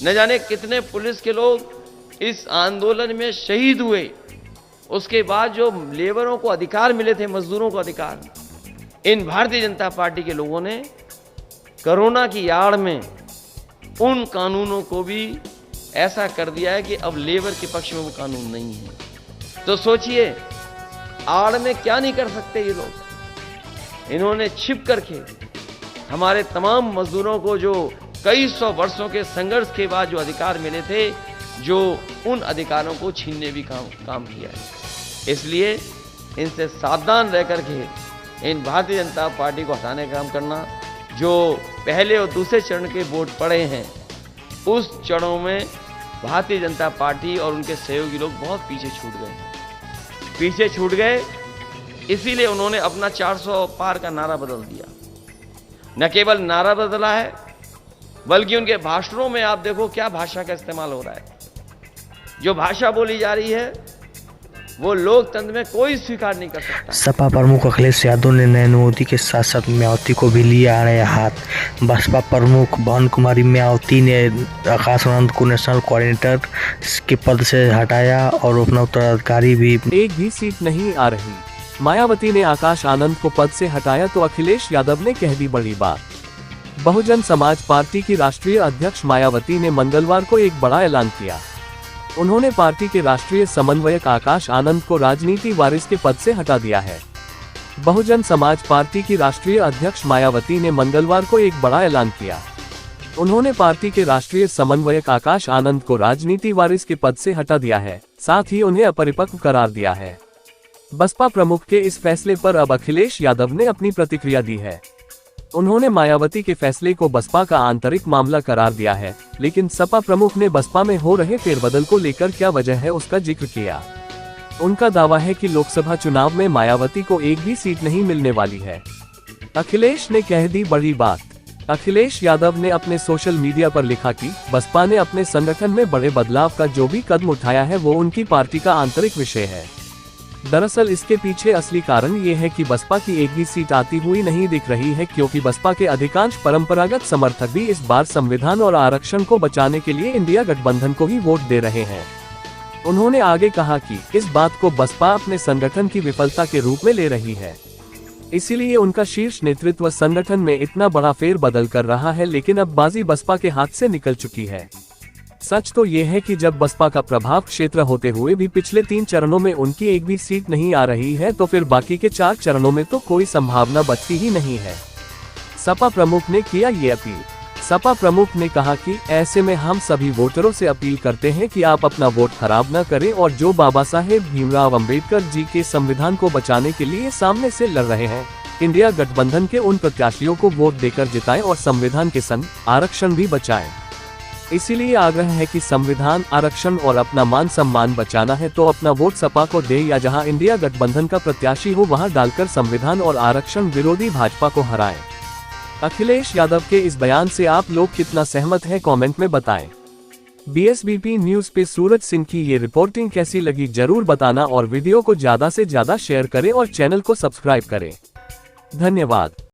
न जाने कितने पुलिस के लोग इस आंदोलन में शहीद हुए। उसके बाद जो लेबरों को अधिकार मिले थे, मजदूरों को अधिकार, इन भारतीय जनता पार्टी के लोगों ने कोरोना की आड़ में उन कानूनों को भी ऐसा कर दिया है कि अब लेबर के पक्ष में वो कानून नहीं है। तो सोचिए, आड़ में क्या नहीं कर सकते ये लोग। इन्होंने छिप करके हमारे तमाम मजदूरों को जो कई सौ वर्षों के संघर्ष के बाद जो अधिकार मिले थे, जो उन अधिकारों को छीनने भी काम किया है। इसलिए इनसे सावधान रह करके इन भारतीय जनता पार्टी को हटाने का काम करना। जो पहले और दूसरे चरण के वोट पड़े हैं, उस चरणों में भारतीय जनता पार्टी और उनके सहयोगी लोग बहुत पीछे छूट गए। इसीलिए उन्होंने अपना 400 पार का नारा बदल दिया। न केवल नारा बदला है, बल्कि उनके भाषणों में आप देखो क्या भाषा का इस्तेमाल हो रहा है। जो भाषा बोली जा रही है वो लोकतंत्र में कोई स्वीकार नहीं कर सकता। सपा प्रमुख अखिलेश यादव ने नरेंद्र मोदी के साथ साथ मायावती को भी लिया आ रहे हाथ। बसपा प्रमुख भानु कुमारी मायावती ने आकाश आनंद को नेशनल कोऑर्डिनेटर के पद से हटाया और अपना उत्तराधिकारी भी। एक भी सीट नहीं आ रही। मायावती ने आकाश आनंद को पद से हटाया तो अखिलेश यादव ने कह दी बड़ी बात। बहुजन समाज पार्टी की राष्ट्रीय अध्यक्ष मायावती ने मंगलवार को एक बड़ा ऐलान किया। उन्होंने पार्टी के राष्ट्रीय समन्वयक आकाश आनंद को राजनीति वारिस के पद से हटा दिया है। बहुजन समाज पार्टी की राष्ट्रीय अध्यक्ष मायावती ने मंगलवार को एक बड़ा ऐलान किया। उन्होंने पार्टी के राष्ट्रीय समन्वयक आकाश आनंद को राजनीति वारिस के पद से हटा दिया है, साथ ही उन्हें अपरिपक्व करार दिया है। बसपा प्रमुख के इस फैसले पर अब अखिलेश यादव ने अपनी प्रतिक्रिया दी है। उन्होंने मायावती के फैसले को बसपा का आंतरिक मामला करार दिया है, लेकिन सपा प्रमुख ने बसपा में हो रहे फेरबदल को लेकर क्या वजह है उसका जिक्र किया। उनका दावा है कि लोकसभा चुनाव में मायावती को एक भी सीट नहीं मिलने वाली है। अखिलेश ने कह दी बड़ी बात। अखिलेश यादव ने अपने सोशल मीडिया पर लिखा कि बसपा ने अपने संगठन में बड़े बदलाव का जो भी कदम उठाया है वो उनकी पार्टी का आंतरिक विषय है। दरअसल इसके पीछे असली कारण ये है कि बसपा की एक भी सीट आती हुई नहीं दिख रही है, क्योंकि बसपा के अधिकांश परंपरागत समर्थक भी इस बार संविधान और आरक्षण को बचाने के लिए इंडिया गठबंधन को ही वोट दे रहे हैं। उन्होंने आगे कहा कि इस बात को बसपा अपने संगठन की विफलता के रूप में ले रही है, इसीलिए उनका शीर्ष नेतृत्व संगठन में इतना बड़ा फेरबदल कर रहा है, लेकिन अब बाजी बसपा के हाथ से निकल चुकी है। सच तो ये है कि जब बसपा का प्रभाव क्षेत्र होते हुए भी पिछले 3 चरणों में उनकी एक भी सीट नहीं आ रही है, तो फिर बाकी के 4 चरणों में तो कोई संभावना बचती ही नहीं है। सपा प्रमुख ने किया ये अपील। सपा प्रमुख ने कहा कि ऐसे में हम सभी वोटरों से अपील करते हैं कि आप अपना वोट खराब न करें और जो बाबा साहेब भीमराव अंबेडकर जी के संविधान को बचाने के लिए सामने से लड़ रहे हैं, इंडिया गठबंधन के उन प्रत्याशियों को वोट देकर जिताएं और संविधान के संग आरक्षण भी बचाएं। इसीलिए आग्रह है कि संविधान, आरक्षण और अपना मान सम्मान बचाना है तो अपना वोट सपा को दे या जहां इंडिया गठबंधन का प्रत्याशी हो वहां डालकर संविधान और आरक्षण विरोधी भाजपा को हराएं। अखिलेश यादव के इस बयान से आप लोग कितना सहमत हैं, कमेंट में बताएं। BSBP न्यूज पे सूरज सिंह की ये रिपोर्टिंग कैसी लगी जरूर बताना और वीडियो को ज्यादा से ज्यादा शेयर करें और चैनल को सब्सक्राइब करें। धन्यवाद।